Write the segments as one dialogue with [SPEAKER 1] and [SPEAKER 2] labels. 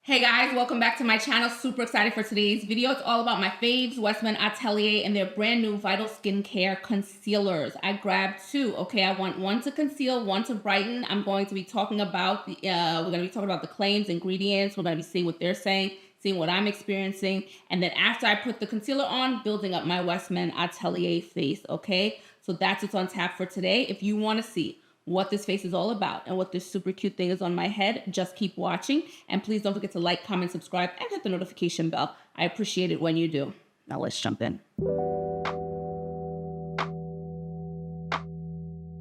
[SPEAKER 1] Hey guys, welcome back to my channel. Super excited for today's video. It's all about my faves, Westman Atelier, and their brand new Vital Skincare concealers. I grabbed two. Okay, I want one to conceal, one to brighten. I'm going to be talking about the we're going to be talking about the claims, ingredients. We're going to be seeing what they're saying, seeing what I'm experiencing, and then after I put the concealer on, building up my Westman Atelier face. Okay, so that's what's on tap for today. If you want to see what this face is all about and what this super cute thing is on my head, just keep watching. And please don't forget to like, comment, subscribe, and hit the notification bell. I appreciate it when you do. Now let's jump in.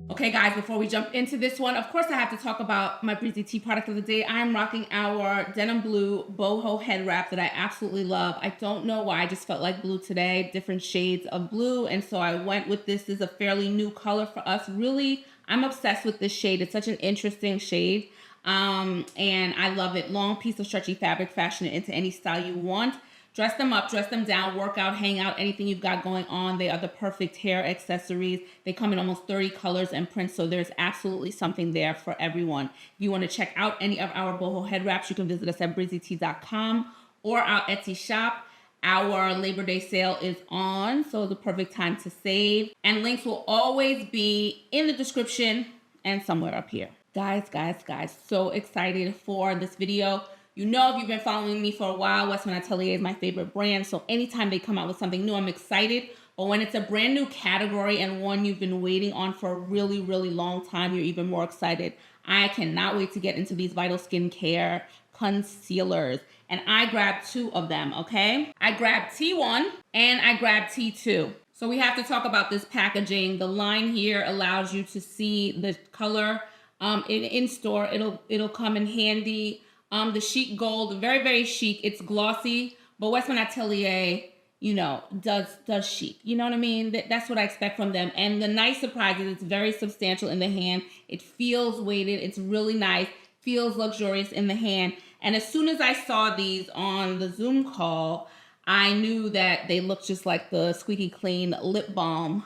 [SPEAKER 1] Okay guys, before we jump into this one, of course I have to talk about my Breezy tea product of the day. I am rocking our Denim Blue Boho head wrap that I absolutely love. I don't know why, I just felt like blue today, different shades of blue, and so I went with this. This is a fairly new color for us. Really, I'm obsessed with this shade. It's such an interesting shade, and I love it. Long piece of stretchy fabric, fashion it into any style you want. Dress them up, dress them down, work out, hang out, anything you've got going on. They are the perfect hair accessories. They come in almost 30 colors and prints, so there's absolutely something there for everyone. If you want to check out any of our boho head wraps, you can visit us at breezytea.com or our Etsy shop. Our Labor Day sale is on, so the perfect time to save. And links will always be in the description and somewhere up here. Guys, so excited for this video. You know, if you've been following me for a while, Westman Atelier is my favorite brand. So anytime they come out with something new, I'm excited. But when it's a brand new category and one you've been waiting on for a really, really long time, you're even more excited. I cannot wait to get into these Vital Skincare concealers. And I grabbed two of them, okay? I grabbed T1 and I grabbed T2. So we have to talk about this packaging. The line here allows you to see the color in store. It'll come in handy. The chic gold, very, very chic. It's glossy, but Westman Atelier, you know, does chic. You know what I mean? That's what I expect from them. And the nice surprise is it's very substantial in the hand. It feels weighted. It's really nice. Feels luxurious in the hand. And as soon as I saw these on the Zoom call, I knew that they looked just like the squeaky clean lip balm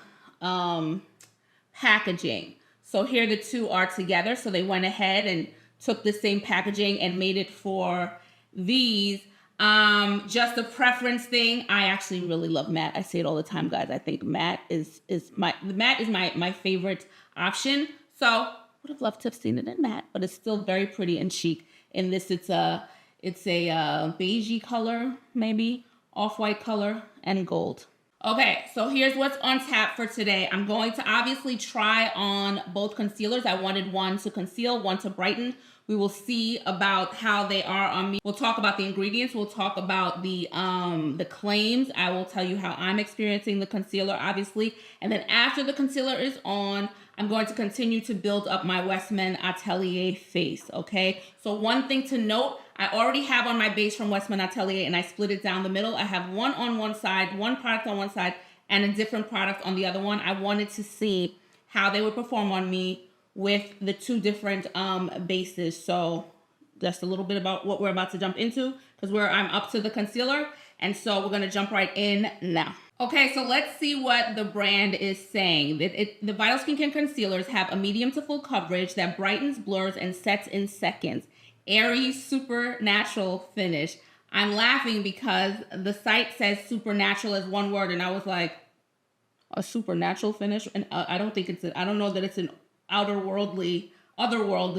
[SPEAKER 1] packaging. So here the two are together. So they went ahead and took the same packaging and made it for these. Just a preference thing. I actually really love matte. I say it all the time, guys. I think matte is my favorite option. So would have loved to have seen it in matte, but it's still very pretty and chic. In this, it's a beigey color, maybe off-white color, and gold. Okay, so here's what's on tap for today. I'm going to obviously try on both concealers. I wanted one to conceal, one to brighten. We will see about how they are on me. We'll talk about the ingredients. We'll talk about the claims. I will tell you how I'm experiencing the concealer, obviously. And then after the concealer is on, I'm going to continue to build up my Westman Atelier face, okay? So one thing to note, I already have on my base from Westman Atelier and I split it down the middle. I have one on one side, one product on one side, and a different product on the other one. I wanted to see how they would perform on me with the two different bases. So just a little bit about what we're about to jump into, because I'm up to the concealer, and so we're going to jump right in now. Okay, so let's see what the brand is saying. The Vital Skincare concealers have a medium to full coverage that brightens, blurs, and sets in seconds. Airy, supernatural finish. I'm laughing because the site says supernatural as one word, and I was like, a supernatural finish? And I don't know that it's an otherworldly,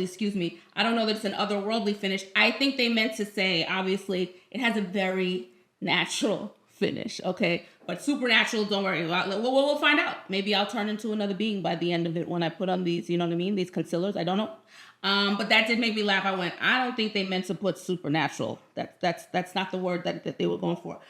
[SPEAKER 1] excuse me. I don't know that it's an otherworldly finish. I think they meant to say, obviously, it has a very natural finish, okay? But supernatural, don't worry about it. We'll find out. Maybe I'll turn into another being by the end of it when I put on these, you know what I mean? These concealers, I don't know. But that did make me laugh. I went, I don't think they meant to put supernatural. That's not the word that they were going for.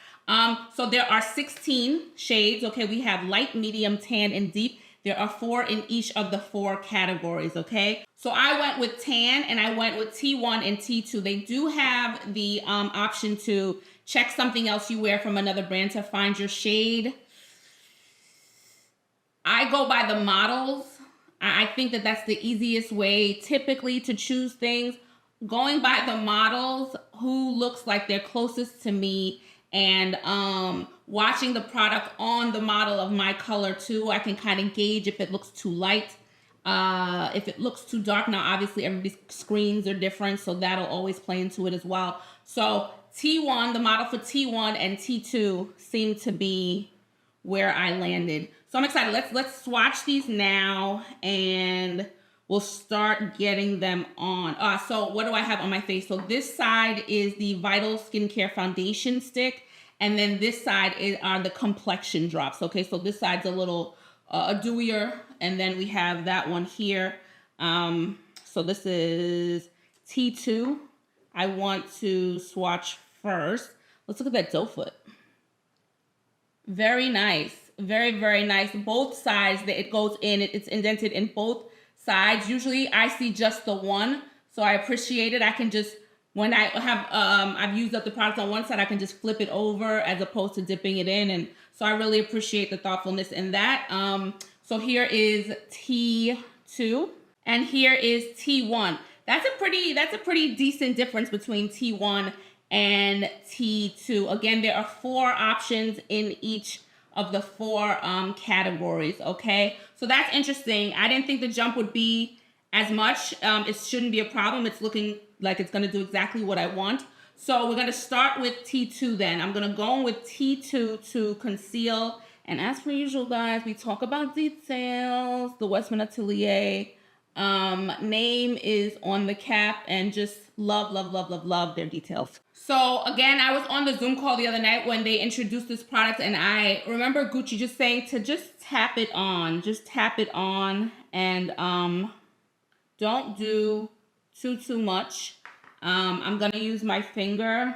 [SPEAKER 1] So there are 16 shades, okay? We have light, medium, tan, and deep. There are 4 in each of the 4 categories, okay? So I went with tan and I went with T1 and T2. They do have the option to check something else you wear from another brand to find your shade. I go by the models. I think that that's the easiest way typically to choose things. Going by the models, who looks like they're closest to me, and watching the product on the model of my color too, I can kind of gauge if it looks too light, if it looks too dark. Now obviously everybody's screens are different, so that'll always play into it as well. So T1, the model for T1 and T2 seem to be where I landed. So I'm excited. Let's swatch these now and we'll start getting them on. So what do I have on my face? So this side is the Vital Skincare Foundation Stick. And then this side are the Complexion drops. Okay, so this side's a little dewier. And then we have that one here. So this is T2. I want to swatch first. Let's look at that doe foot. Very nice. Very, very nice. Both sides that it goes in, it's indented in both sides. Usually I see just the one, so I appreciate it. I can just, when I have, I've used up the product on one side, I can just flip it over as opposed to dipping it in. And so I really appreciate the thoughtfulness in that. So here is T2 and here is T1. That's a pretty decent difference between T1 and T2. Again, there are 4 options in each of the 4 categories, okay? So that's interesting. I didn't think the jump would be as much. It shouldn't be a problem. It's looking like it's gonna do exactly what I want. So we're gonna start with T2 then. I'm gonna go in with T2 to conceal. And as per usual, guys, we talk about details. The Westman Atelier name is on the cap, and just love their details. So again, I was on the Zoom call the other night when they introduced this product, and I remember Gucci just saying to just tap it on, and don't do too much. I'm gonna use my finger,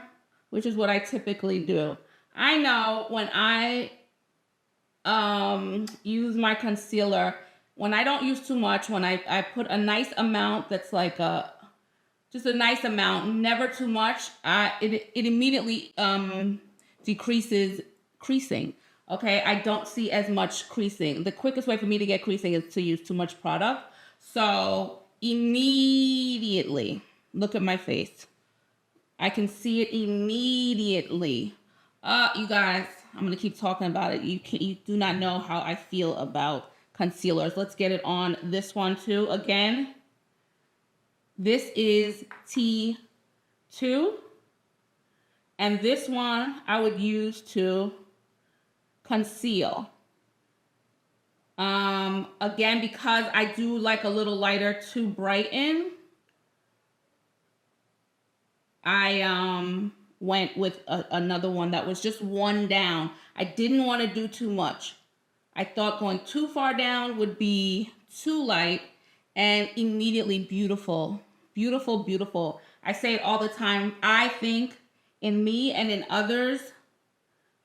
[SPEAKER 1] which is what I typically do. I know when I use my concealer, when I don't use too much, when I put a nice amount that's like just a nice amount, never too much, it immediately decreases creasing. Okay, I don't see as much creasing. The quickest way for me to get creasing is to use too much product. So immediately, look at my face. I can see it immediately. You guys, I'm gonna keep talking about it. You do not know how I feel about concealers. Let's get it on this one too. Again, this is T2, and this one I would use to conceal. Again, because I do like a little lighter to brighten, I went with another one that was just one down. I didn't want to do too much. I thought going too far down would be too light, and immediately beautiful. I say it all the time. I think in me and in others,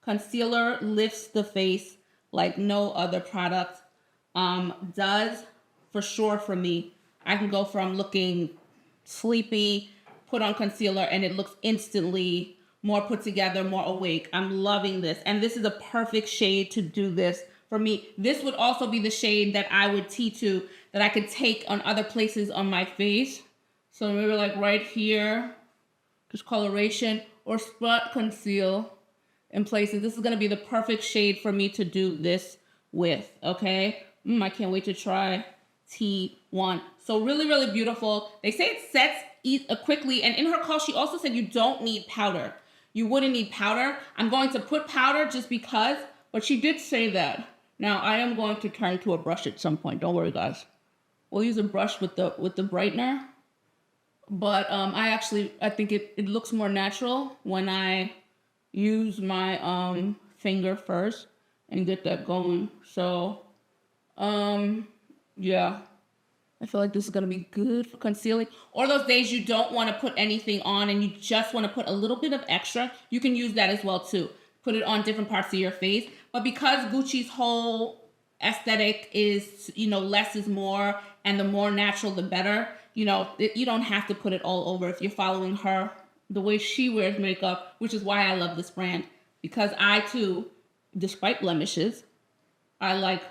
[SPEAKER 1] concealer lifts the face like no other product does, for sure for me. I can go from looking sleepy, put on concealer, and it looks instantly more put together, more awake. I'm loving this. And this is a perfect shade to do this for me. This would also be the shade that I would T2, that I could take on other places on my face. So maybe like right here, just coloration, or spot conceal in places. This is gonna be the perfect shade for me to do this with, okay? I can't wait to try T1. So really beautiful. They say it sets quickly, and in her call, she also said you don't need powder. You wouldn't need powder. I'm going to put powder just because, but she did say that. Now I am going to turn to a brush at some point. Don't worry, guys. We'll use a brush with the brightener, but I think it looks more natural when I use my finger first and get that going. So yeah, I feel like this is gonna be good for concealing. Or those days you don't want to put anything on and you just want to put a little bit of extra, you can use that as well too. Put it on different parts of your face. But because Gucci's whole aesthetic is, less is more, and the more natural the better, you don't have to put it all over if you're following her, the way she wears makeup, which is why I love this brand. Because I too, despite blemishes, I like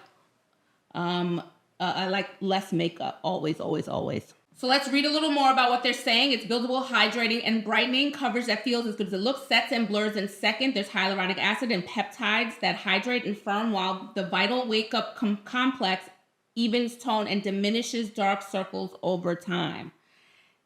[SPEAKER 1] less makeup, always. So let's read a little more about what they're saying. It's buildable, hydrating, and brightening. Coverage that feels as good as it looks, sets and blurs in second. There's hyaluronic acid and peptides that hydrate and firm, while the Vital Wake Up Complex evens tone and diminishes dark circles over time.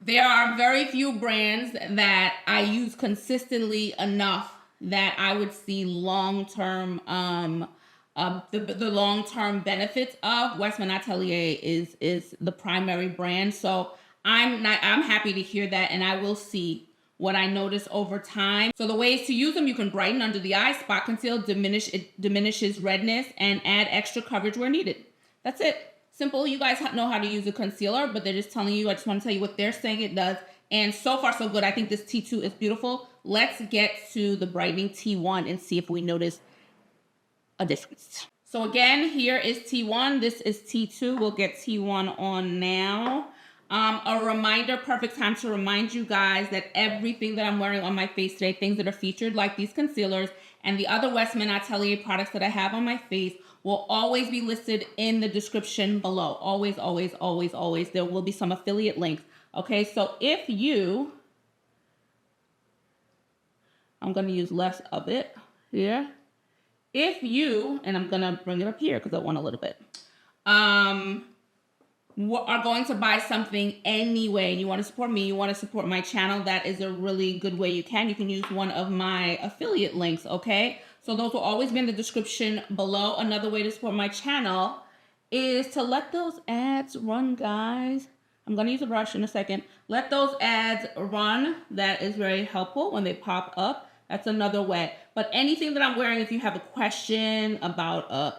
[SPEAKER 1] There are very few brands that I use consistently enough that I would see long-term the long-term benefits of. Westman Atelier is the primary brand. So I'm happy to hear that, and I will see what I notice over time. So the ways to use them: you can brighten under the eye, spot conceal, it diminishes redness, and add extra coverage where needed. That's it. Simple. You guys know how to use a concealer, but they're just telling you. I just want to tell you what they're saying it does. And so far, so good. I think this T2 is beautiful. Let's get to the brightening T1 and see if we notice a difference. So again, here is T1. This is T2. We'll get T1 on now. A reminder, perfect time to remind you guys that everything that I'm wearing on my face today, things that are featured like these concealers and the other Westman Atelier products that I have on my face, will always be listed in the description below. Always, always, always, always. There will be some affiliate links. Okay, so if you, I'm gonna use less of it here. If you, and I'm gonna bring it up here because I want a little bit, are going to buy something anyway, and you want to support me, you want to support my channel, that is a really good way you can. You can use one of my affiliate links, okay? So those will always be in the description below. Another way to support my channel is to let those ads run, guys. I'm going to use a brush in a second. Let those ads run. That is very helpful when they pop up. That's another way. But anything that I'm wearing, if you have a question about a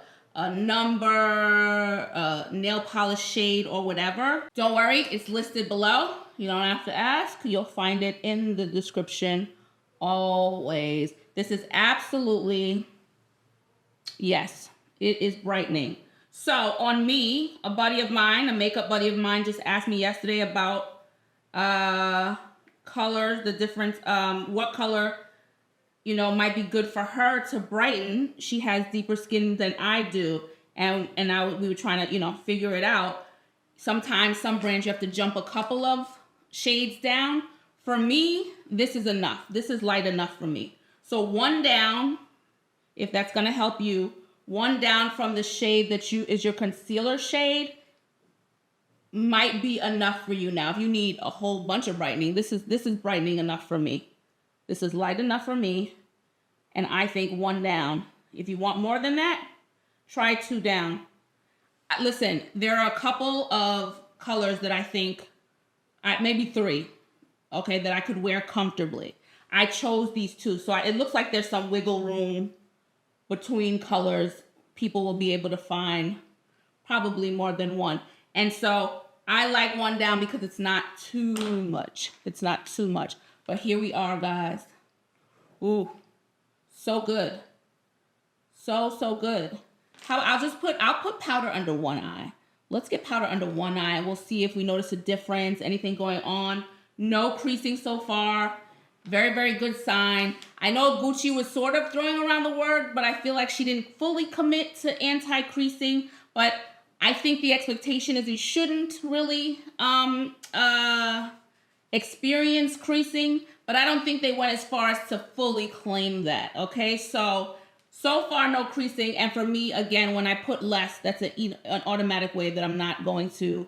[SPEAKER 1] number, a nail polish shade, or whatever, don't worry, it's listed below. You don't have to ask. You'll find it in the description always. This is absolutely, yes, it is brightening. So on me, a buddy of mine, a makeup buddy of mine, just asked me yesterday about colors, the difference, what color, you know, might be good for her to brighten. She has deeper skin than I do. And we were trying to, you know, figure it out. Sometimes some brands you have to jump a couple of shades down. For me, this is enough. This is light enough for me. So one down, if that's going to help you, one down from the shade that is your concealer shade might be enough for you. Now, if you need a whole bunch of brightening, this is brightening enough for me. This is light enough for me. And I think one down. If you want more than that, try two down. Listen, there are a couple of colors that I think, maybe three, okay, that I could wear comfortably. I chose these two. So it looks like there's some wiggle room between colors. People will be able to find probably more than one. And so I like one down because it's not too much. It's not too much. But here we are, guys. Ooh, so good. So good. I'll put powder under one eye. Let's get powder under one eye. We'll see if we notice a difference, anything going on. No creasing so far. Very, very good sign. I know Gucci was sort of throwing around the word, but I feel like she didn't fully commit to anti-creasing. But I think the expectation is you shouldn't really experience creasing, but I don't think they went as far as to fully claim that, okay? So far, no creasing. And for me, again, when I put less, that's an automatic way that I'm not going to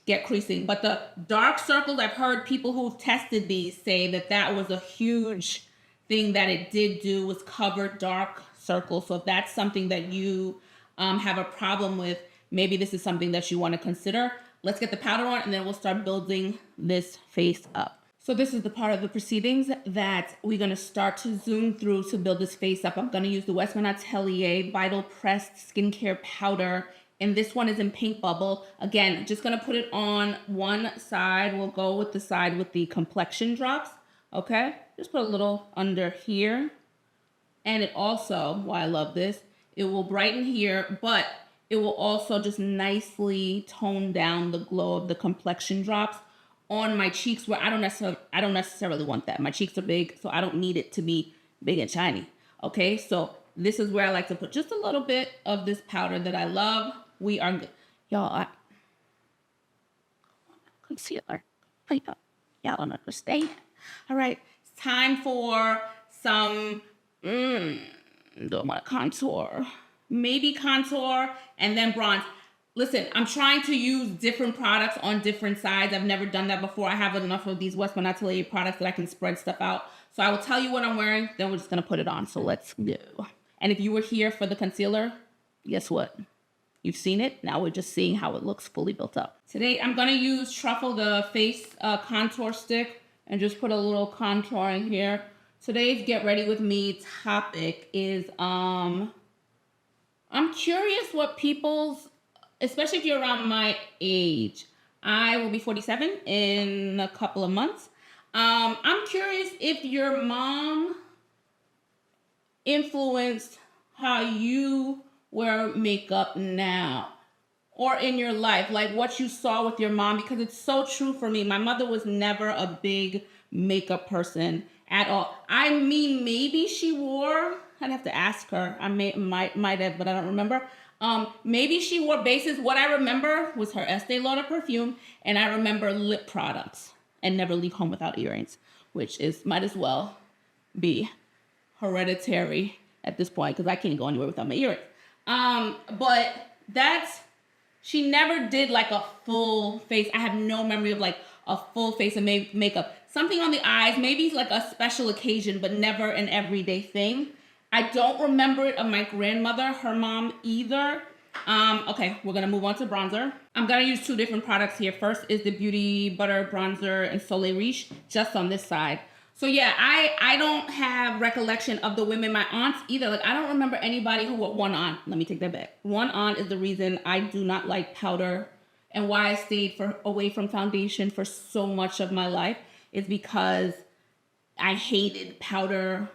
[SPEAKER 1] get creasing. But the dark circles, I've heard people who've tested these say that was a huge thing that it did do, was cover dark circles. So if that's something that you have a problem with, maybe this is something that you want to consider. Let's get the powder on, and then we'll start building this face up. So this is the part of the proceedings that we're going to start to zoom through to build this face up. I'm going to use the Westman Atelier Vital Pressed Skincare Powder. And this one is in Pink Bubble. Again, just going to put it on one side. We'll go with the side with the Complexion drops. Okay? Just put a little under here. And it also, why I love this, it will brighten here, but it will also just nicely tone down the glow of the Complexion drops on my cheeks, where I don't necessarily want that. My cheeks are big, so I don't need it to be big and shiny. Okay, so this is where I like to put just a little bit of this powder that I love. We are good. Y'all, concealer. Y'all don't understand. All right, it's time for some, don't want to contour. Maybe contour and then bronze. Listen, I'm trying to use different products on different sides. I've never done that before. I have enough of these Westman Atelier products that I can spread stuff out. So I will tell you what I'm wearing, then we're just going to put it on. So let's go. And if you were here for the concealer, guess what? You've seen it. Now we're just seeing how it looks fully built up. Today, I'm going to use Truffle, the face contour stick, and just put a little contour in here. Today's Get Ready With Me topic is, I'm curious what people's, especially if you're around my age. I will be 47 in a couple of months. I'm curious if your mom influenced how you wear makeup now or in your life, like what you saw with your mom, because it's so true for me. My mother was never a big makeup person at all. I mean, maybe she wore, I'd have to ask her. I might have, but I don't remember. Maybe she wore bases. What I remember was her Estee Lauder perfume, and I remember lip products, and never leave home without earrings, which is might as well be hereditary at this point because I can't go anywhere without my earrings. But she never did like a full face. I have no memory of like a full face of makeup. Something on the eyes, maybe like a special occasion, but never an everyday thing. I don't remember it of my grandmother, her mom either. Okay, we're gonna move on to bronzer. I'm gonna use two different products here. First is the Beauty Butter Bronzer in Soleil Riche, just on this side. So yeah, I don't have recollection of the women, my aunts either. Like I don't remember anybody who wore one on. Let me take that back. One on is the reason I do not like powder and why I stayed away from foundation for so much of my life is because I hated powder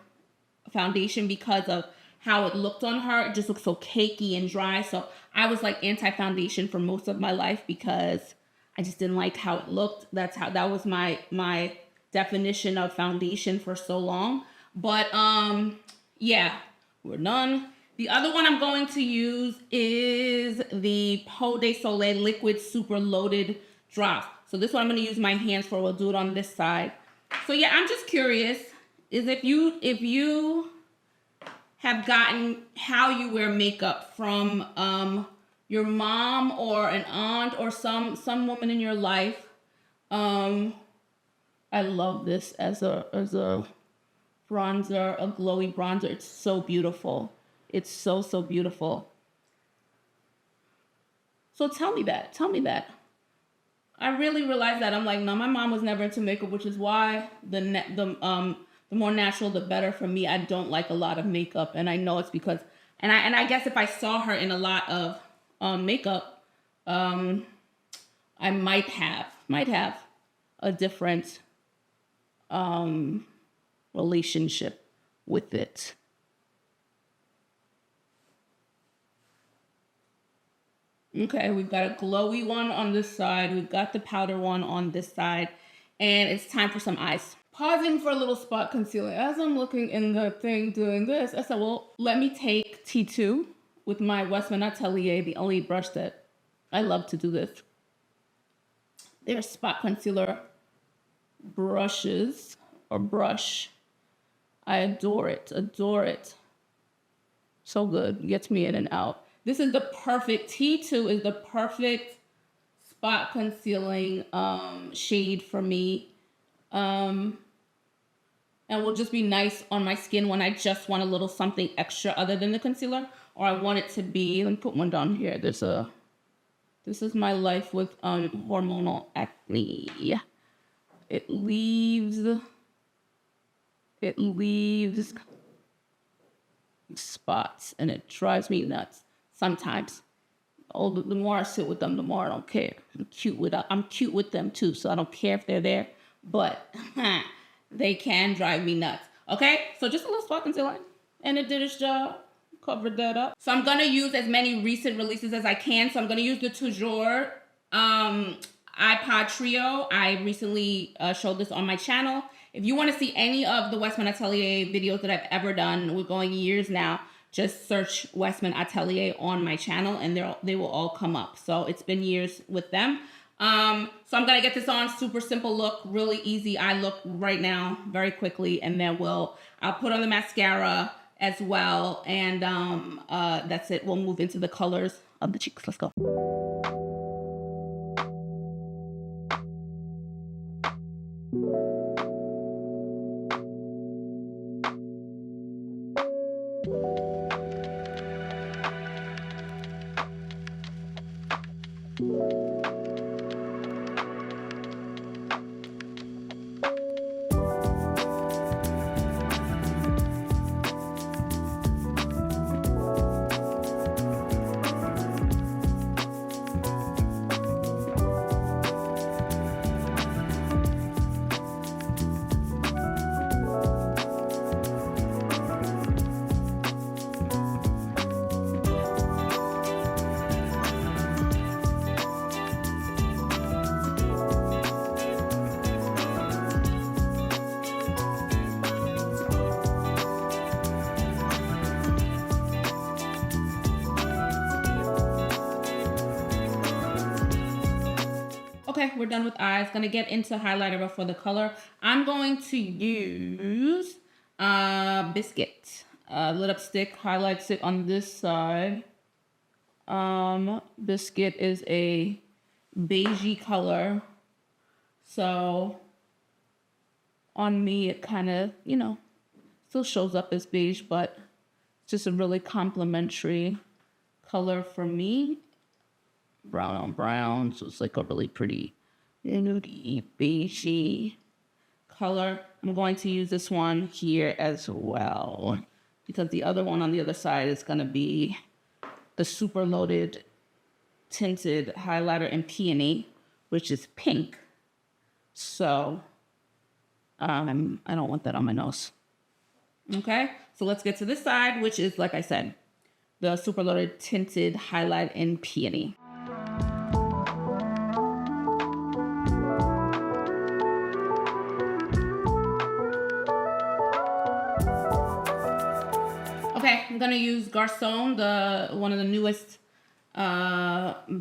[SPEAKER 1] foundation because of how it looked on her. It just looked so cakey and dry. So I was like anti-foundation for most of my life because I just didn't like how it looked. That was my definition of foundation for so long. But yeah, we're done. The other one I'm going to use is the Peau de Soleil Liquid Super Loaded Drops. So this one I'm going to use my hands for. We'll do it on this side. So yeah, I'm just curious is if you have gotten how you wear makeup from your mom or an aunt or some woman in your life. I love this as a bronzer, a glowy bronzer. It's so beautiful. It's so beautiful. So tell me that. I really realized that. I'm like, no, my mom was never into makeup, which is why the more natural, the better for me. I don't like a lot of makeup, and I know it's because, and I guess if I saw her in a lot of makeup, I might have a different relationship with it. Okay, we've got a glowy one on this side. We've got the powder one on this side. And it's time for some eyes. Pausing for a little spot concealer. As I'm looking in the thing doing this, I said, well, let me take T2 with my Westman Atelier, the only brush that I love to do this. They're spot concealer brushes or brush. I adore it. So good. Gets me in and out. This is the perfect, T2 is the perfect spot concealing shade for me. And will just be nice on my skin when I just want a little something extra other than the concealer. Or I want it to be, let me put one down here. This is my life with hormonal acne. It leaves spots and it drives me nuts sometimes. Oh, the more I sit with them, the more I don't care. I'm cute with them too, so I don't care if they're there, but they can drive me nuts. Okay, so just a little spot concealer, and it did its job. Covered that up. So I'm gonna use as many recent releases as I can. So I'm gonna use the Toujours iPod Trio. I recently showed this on my channel. If you want to see any of the Westman Atelier videos that I've ever done, we're going years now, just search Westman Atelier on my channel and they will all come up. So it's been years with them. So I'm going to get this on, super simple look, really easy eye look right now, very quickly. And then I'll put on the mascara as well. And that's it. We'll move into the colors of the cheeks. Let's go. Okay, we're done with eyes. Gonna get into highlighter before the color. I'm going to use Biscuit. Lit up stick, highlights it on this side. Biscuit is a beigey color. So on me, it kind of, you know, still shows up as beige, but it's just a really complimentary color for me. Brown on brown, so it's like a really pretty nudie, beigey color. I'm going to use this one here as well, because the other one on the other side is going to be the super loaded tinted highlighter in Peony, which is pink. So I don't want that on my nose. Okay, so let's get to this side, which is, like I said, the super loaded tinted highlight in Peony. Okay, I'm gonna use Garcon, one of the newest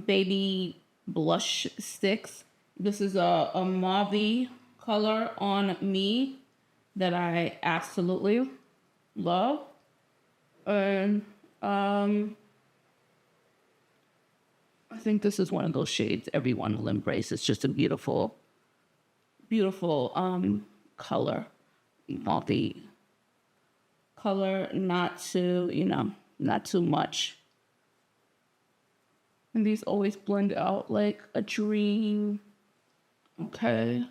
[SPEAKER 1] baby blush sticks. This is a mauve color on me that I absolutely love. And I think this is one of those shades everyone will embrace. It's just a beautiful, beautiful color. Mauve color, not too, you know, not too much. And these always blend out like a dream. Okay.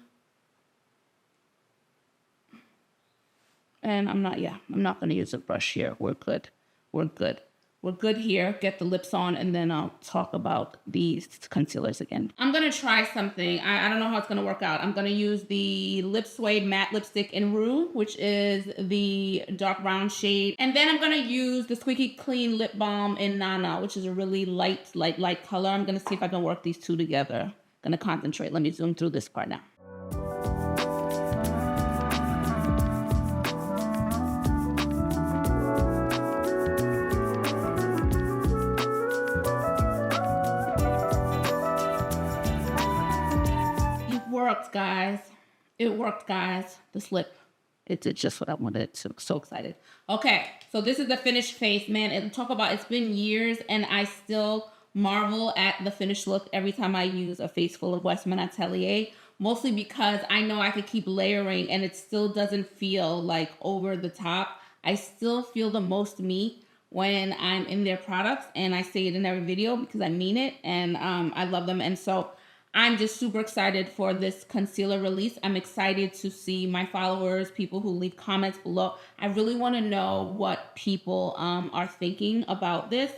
[SPEAKER 1] And I'm not going to use a brush here. We're good. We're good. We're good here. Get the lips on, and then I'll talk about these concealers again. I'm going to try something. I don't know how it's going to work out. I'm going to use the Lip Suede matte lipstick in Rouge, which is the dark brown shade. And then I'm going to use the Squeaky Clean Lip Balm in Nana, which is a really light color. I'm going to see if I can work these two together. Going to concentrate. Let me zoom through this part now. Guys, it worked, guys. This lip, it did just what I wanted to. So excited. Okay, so this is the finished face, man. And talk about, it's been years and I still marvel at the finished look every time I use a face full of Westman Atelier, mostly because I know I could keep layering and it still doesn't feel like over the top. I still feel the most me when I'm in their products, and I say it in every video because I mean it, and I love them. And so I'm just super excited for this concealer release. I'm excited to see my followers, people who leave comments below. I really want to know what people are thinking about this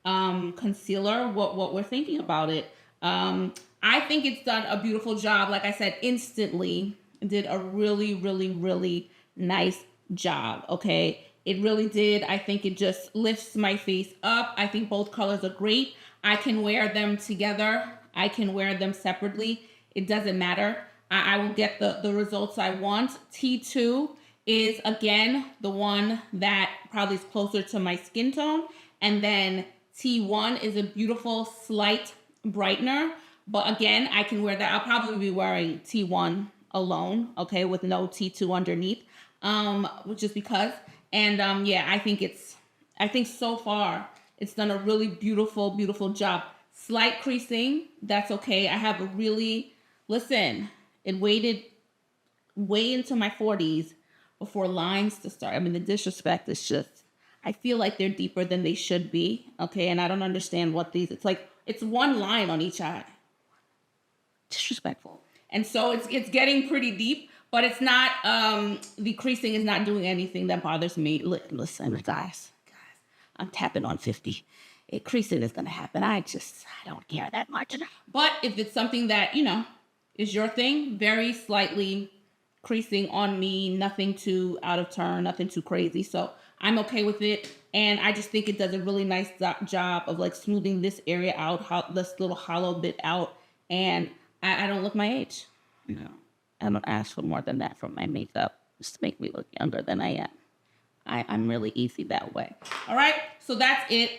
[SPEAKER 1] concealer, what we're thinking about it. I think it's done a beautiful job. Like I said, instantly did a really, really, really nice job, okay? It really did. I think it just lifts my face up. I think both colors are great. I can wear them together. I can wear them separately. It doesn't matter. I will get the results I want. T2 is, again, the one that probably is closer to my skin tone. And then T1 is a beautiful slight brightener. But again, I can wear that. I'll probably be wearing T1 alone, okay, with no T2 underneath, which is because. And yeah, I think so far it's done a really beautiful, beautiful job. Slight creasing, that's okay. I have a really, listen, it waited way into my 40s before lines to start. I mean, the disrespect is just, I feel like they're deeper than they should be. Okay, and I don't understand what these. It's like it's one line on each eye. Disrespectful. And so it's getting pretty deep, but it's not. The creasing is not doing anything that bothers me. Listen, guys, I'm tapping on 50. Creasing is gonna happen. I don't care that much. But if it's something that is your thing, very slightly creasing on me, nothing too out of turn, nothing too crazy. So I'm okay with it. And I just think it does a really nice job of like smoothing this area out, this little hollow bit out. And I don't look my age. I don't ask for more than that from my makeup just to make me look younger than I am. I'm really easy that way. All right, so that's it.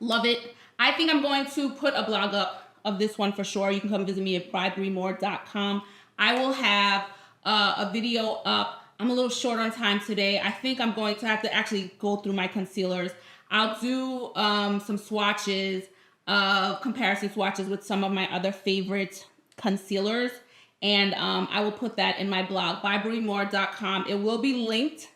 [SPEAKER 1] Love it. I think I'm going to put a blog up of this one for sure. You can come visit me at bybriemore.com. I will have a video up. I'm a little short on time today. I think I'm going to have to actually go through my concealers. I'll do some swatches, comparison swatches with some of my other favorite concealers. And I will put that in my blog, bybriemore.com. It will be linked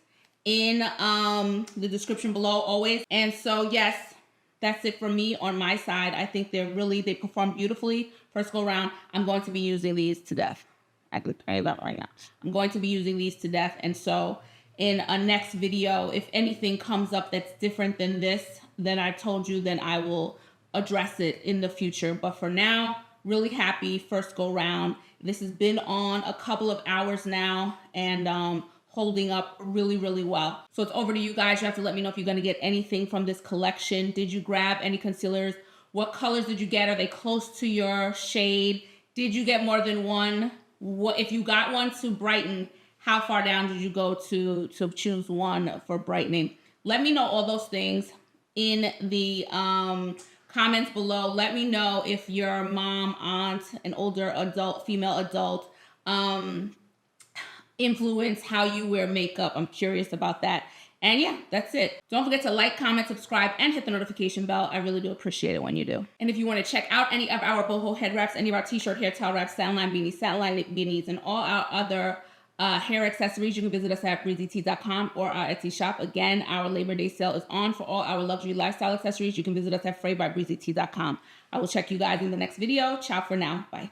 [SPEAKER 1] in the description below always. And so, yes, that's it for me on my side. I think they perform beautifully. First go around, I'm going to be using these to death. I could tell you that right now. I'm going to be using these to death. And so in a next video, if anything comes up that's different than this, then I told you, then I will address it in the future. But for now, really happy first go round. This has been on a couple of hours now and holding up really, really well. So it's over to you guys. You have to let me know if you're going to get anything from this collection. Did you grab any concealers? What colors did you get? Are they close to your shade? Did you get more than one? If you got one to brighten, how far down did you go to choose one for brightening? Let me know all those things in the comments below. Let me know if your mom, aunt, an older adult, female adult, influence how you wear makeup. I'm curious about that. And yeah, that's it. Don't forget to like, comment, subscribe, and hit the notification bell. I really do appreciate it when you do. And if you want to check out any of our boho head wraps, any of our t-shirt, hair towel wraps, satin beanies, satin beanies, and all our other hair accessories, you can visit us at breezytees.com or our Etsy shop. Again, our Labor Day sale is on for all our luxury lifestyle accessories. You can visit us at fraybyBreezytees.com. I will check you guys in the next video. Ciao for now. Bye.